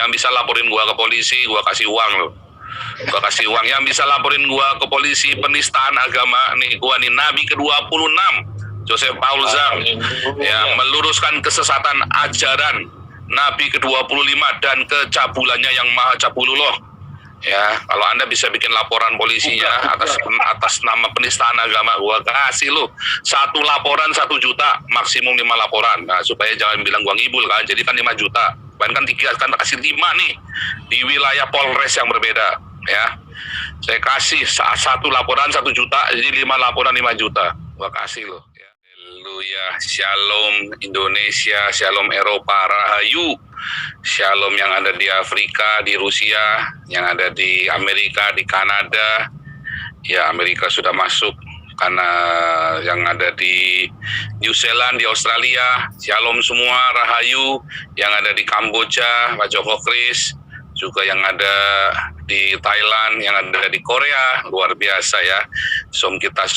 Yang bisa laporin gua ke polisi, gua kasih uang lo. Gua kasih uang. Yang bisa laporin gua ke polisi penistaan agama nih, gua nih Nabi ke-26 Joseph Paul Zhang yang meluruskan kesesatan ajaran Nabi ke-25 dan kecabulannya yang maha cabulullah. Ya, kalau Anda bisa bikin laporan polisinya atas nama penistaan agama, gua kasih lu 1 laporan 1 juta, maksimum 5 laporan. Nah, supaya jangan bilang gua ngibul kan. Jadi kan 5 juta. Bahkan 3 kan kasih 5 nih di wilayah Polres yang berbeda, ya. Saya kasih 1 laporan 1 juta, jadi 5 laporan 5 juta. Gua kasih lo. Ya. Haleluya, Shalom Indonesia, Shalom Eropa, Rahayu. Shalom yang ada di Afrika, di Rusia, yang ada di Amerika, di Kanada. Ya, Amerika sudah masuk, karena yang ada di New Zealand, di Australia. Shalom semua, Rahayu. Yang ada di Kamboja, Pak Joko Kris. Juga yang ada di Thailand, yang ada di Korea. Luar biasa ya. Kita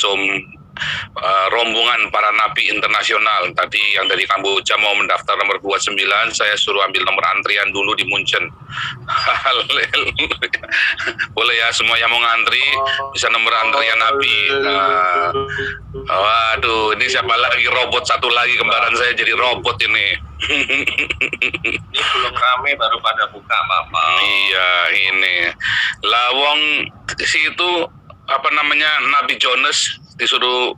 rombongan para nabi internasional. Tadi yang dari Kamboja mau mendaftar nomor 29, saya suruh ambil nomor antrian dulu di Munchen. Haleluya. Boleh ya, semua yang mau ngantri bisa nomor antrian nabi. Waduh, ini siapa lagi, robot satu lagi, kembaran saya jadi robot ini. Ini belum rame, baru pada buka Bapak. Iya, ini lawong situ apa namanya, Nabi Jonas disuruh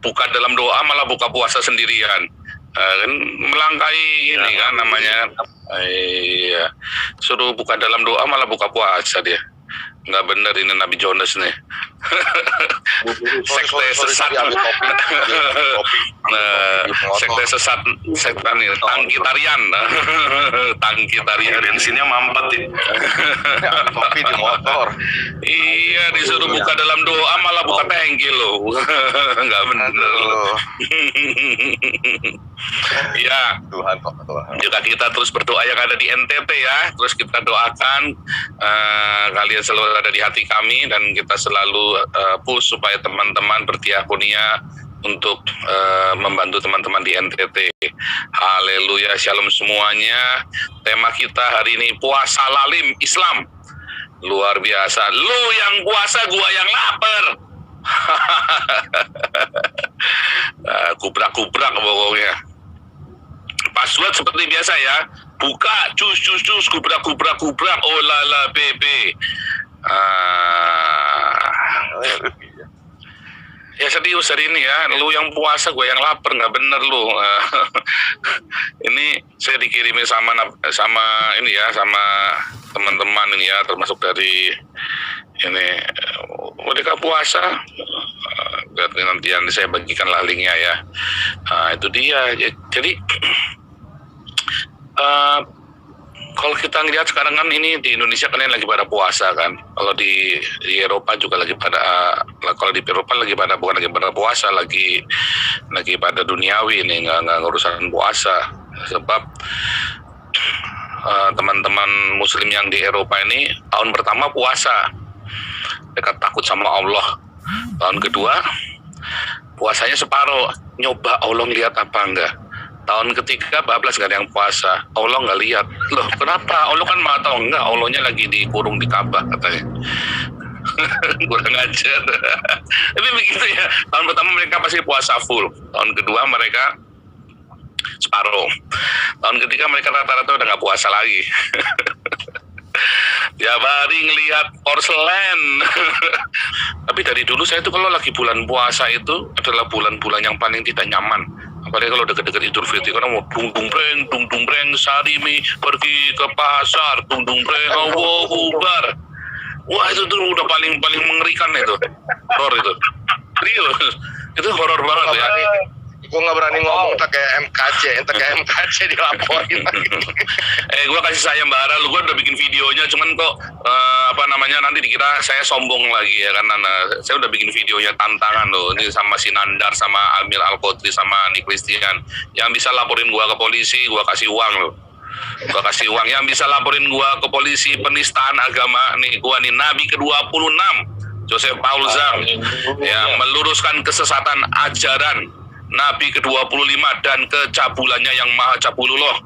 buka dalam doa malah buka puasa sendirian. Kan melangkai ini kan namanya. Iya, suruh buka dalam doa malah buka puasa dia. Nggak bener ini Nabi Jonas nih. Sekte sesat. Sekte sesat, setan nih, tangkitarian. Tangkitarian. Bensinnya mampet ya. Kopi di motor. Iya, disuruh buka dalam doa malah buka tangki loh. Nggak bener loh. Ya, Tuhan. juga kita terus berdoa yang ada di NTT ya. Terus kita doakan kalian selalu ada di hati kami, dan kita selalu push supaya teman-teman berdiakonia untuk membantu teman-teman di NTT. Haleluya, shalom semuanya. Tema kita hari ini puasa lalim Islam. Luar biasa. Lu yang puasa, gua yang lapar. Kubrak-kubrak pokoknya. Password seperti biasa ya. Buka, cus, kubrak, oh lala bebe. Ya serius hari ini ya, lu yang puasa, gue yang lapar, nggak bener lu. Ini saya dikirimin sama ini ya, sama teman-teman ini ya, termasuk dari ini mereka puasa. Nanti saya bagikanlah linknya ya. Itu dia. Jadi kalau kita ngelihat sekarang kan ini di Indonesia kalian lagi pada puasa kan. Kalau di Eropa juga lagi pada, kalau di Eropa lagi pada, bukan lagi pada puasa, lagi pada duniawi ini, nggak urusan puasa. Sebab teman-teman Muslim yang di Eropa ini tahun pertama puasa, mereka takut sama Allah. Tahun kedua puasanya separuh, nyoba Allah lihat apa enggak. Tahun ketiga bablas gak ada yang puasa, Allah nggak lihat. Loh kenapa? Allah kan maha tahu. Enggak, Allahnya lagi dikurung di Ka'bah katanya. Kurang ajar. Tapi begitu ya, tahun pertama mereka pasti puasa full, tahun kedua mereka separuh, tahun ketiga mereka rata-rata udah nggak puasa lagi. Ya hari ngelihat porselen. Tapi dari dulu saya tuh kalau lagi bulan puasa itu adalah bulan-bulan yang paling tidak nyaman. Apalagi kalau deket-deket Idul Fitri, karena mau dung dung breng, Sarimi pergi ke pasar, dung breng, Allahu Akbar. Wah itu tuh udah paling mengerikan itu, horor itu. Serius, itu horor banget ya. Gue nggak berani ngomong tak kayak MKC dilaporin. Gue kasih sayembara, gue udah bikin videonya, cuman kok nanti dikira saya sombong lagi ya, karena saya udah bikin videonya tantangan loh, ini sama si Nandar, sama Amil Al-Qodri, sama Nick Christian. Yang bisa laporin gue ke polisi, gue kasih uang loh. Gue kasih uang. Yang bisa laporin gue ke polisi penistaan agama nih, gue nih Nabi ke-26 Joseph Paul Zhang yang meluruskan kesesatan ajaran Nabi ke-25 dan kecabulannya yang maha cabulullah.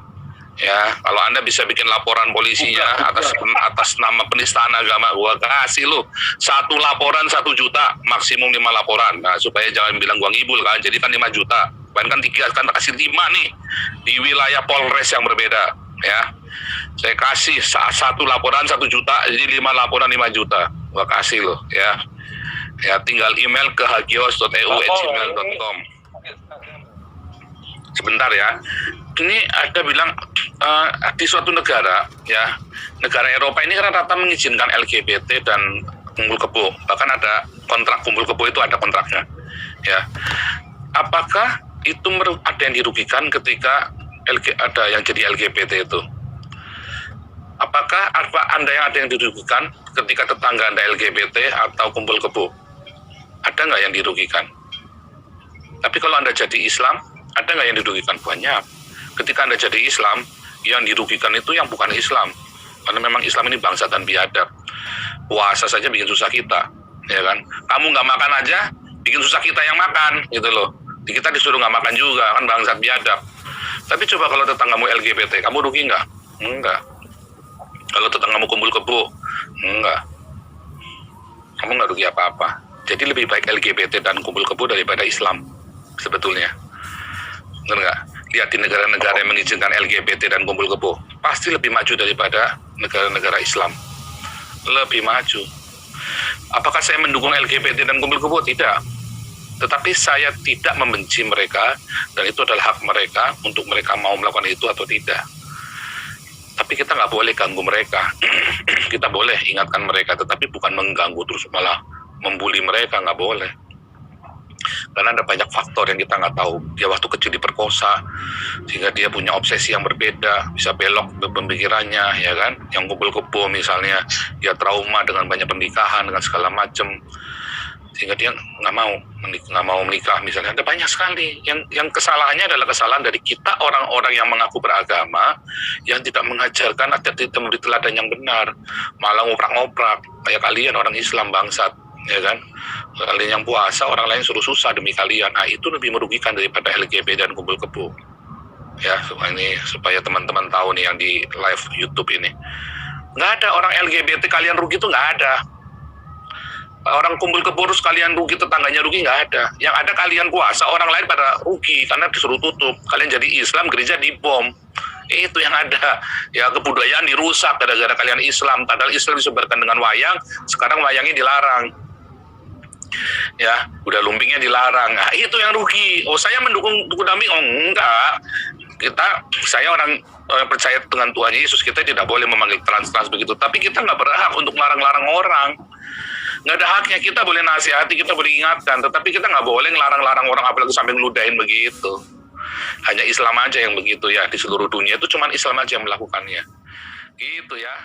Ya, kalau Anda bisa bikin laporan polisinya atas nama penistaan agama, gua kasih lu 1 laporan 1 juta, maksimum 5 laporan. Nah, supaya jangan bilang gua ngibul kan, jadi kan 5 juta. Bahkan kan 3, kan kasih 5 nih di wilayah Polres yang berbeda, ya. Saya kasih 1 laporan 1 juta, jadi 5 laporan 5 juta. Gua kasih lo, ya. Ya, tinggal email ke hagios.eu@gmail.com. Sebentar ya. Ini ada bilang di suatu negara, ya, negara Eropa ini kan rata mengizinkan LGBT dan kumpul kebo. Bahkan ada kontrak kumpul kebo, itu ada kontraknya, ya. Apakah itu ada yang dirugikan ketika ada yang jadi LGBT itu? Apakah Anda yang dirugikan ketika tetangga Anda LGBT atau kumpul kebo? Ada nggak yang dirugikan? Tapi kalau Anda jadi Islam, ada nggak yang dirugikan? Banyak. Ketika Anda jadi Islam, yang dirugikan itu yang bukan Islam. Karena memang Islam ini bangsa dan biadab. Puasa saja bikin susah kita, ya kan? Kamu nggak makan aja, bikin susah kita yang makan, gitu loh. Kita disuruh nggak makan juga, kan bangsa biadab. Tapi coba kalau tetanggamu LGBT, kamu rugi nggak? Enggak. Kalau tetanggamu kumpul kebo, enggak. Kamu nggak rugi apa-apa. Jadi lebih baik LGBT dan kumpul kebo daripada Islam, sebetulnya. Benar nggak? Lihat di negara-negara yang mengizinkan LGBT dan kumpul kebo, pasti lebih maju daripada negara-negara Islam. Lebih maju. Apakah saya mendukung LGBT dan kumpul kebo? Tidak. Tetapi saya tidak membenci mereka, dan itu adalah hak mereka untuk mereka mau melakukan itu atau tidak. Tapi kita nggak boleh ganggu mereka. Kita boleh ingatkan mereka, tetapi bukan mengganggu terus malah membuli mereka, nggak boleh. Karena ada banyak faktor yang kita nggak tahu. Dia waktu kecil diperkosa, sehingga dia punya obsesi yang berbeda, bisa belok pemikirannya, ya kan? Yang kumpul kebo misalnya, dia trauma dengan banyak pernikahan, dengan segala macam, sehingga dia nggak mau menikah misalnya. Ada banyak sekali. Yang kesalahannya adalah kesalahan dari kita orang-orang yang mengaku beragama, yang tidak mengajarkan atau tidak memberi teladan yang benar, malah ngoprak-ngoprak kayak kalian orang Islam bangsat, ya kan? Kalian yang puasa, orang lain suruh susah demi kalian. Nah, itu lebih merugikan daripada LGBT dan kumpul kebo. Ya, supaya teman-teman tahu nih yang di live YouTube ini. Nggak ada orang LGBT kalian rugi, itu nggak ada. Orang kumpul kebo terus kalian rugi, tetangganya rugi, nggak ada. Yang ada kalian puasa, orang lain pada rugi karena disuruh tutup. Kalian jadi Islam, gereja dibom. Itu yang ada. Ya, kebudayaan dirusak gara-gara kalian Islam. Padahal Islam disebarkan dengan wayang, sekarang wayangnya dilarang. Ya, udah lumpingnya dilarang. Nah, itu yang rugi. Oh, saya mendukung Kudami? Oh, enggak. Saya orang percaya dengan Tuhan Yesus, kita tidak boleh memanggil trans begitu. Tapi kita nggak berhak untuk melarang-larang orang. Nggak ada haknya. Kita boleh nasihati, kita boleh ingatkan, tetapi kita nggak boleh ngelarang-larang orang, apalagi sampai ngeludahin begitu. Hanya Islam aja yang begitu, ya. Di seluruh dunia itu cuma Islam aja yang melakukannya. Gitu ya.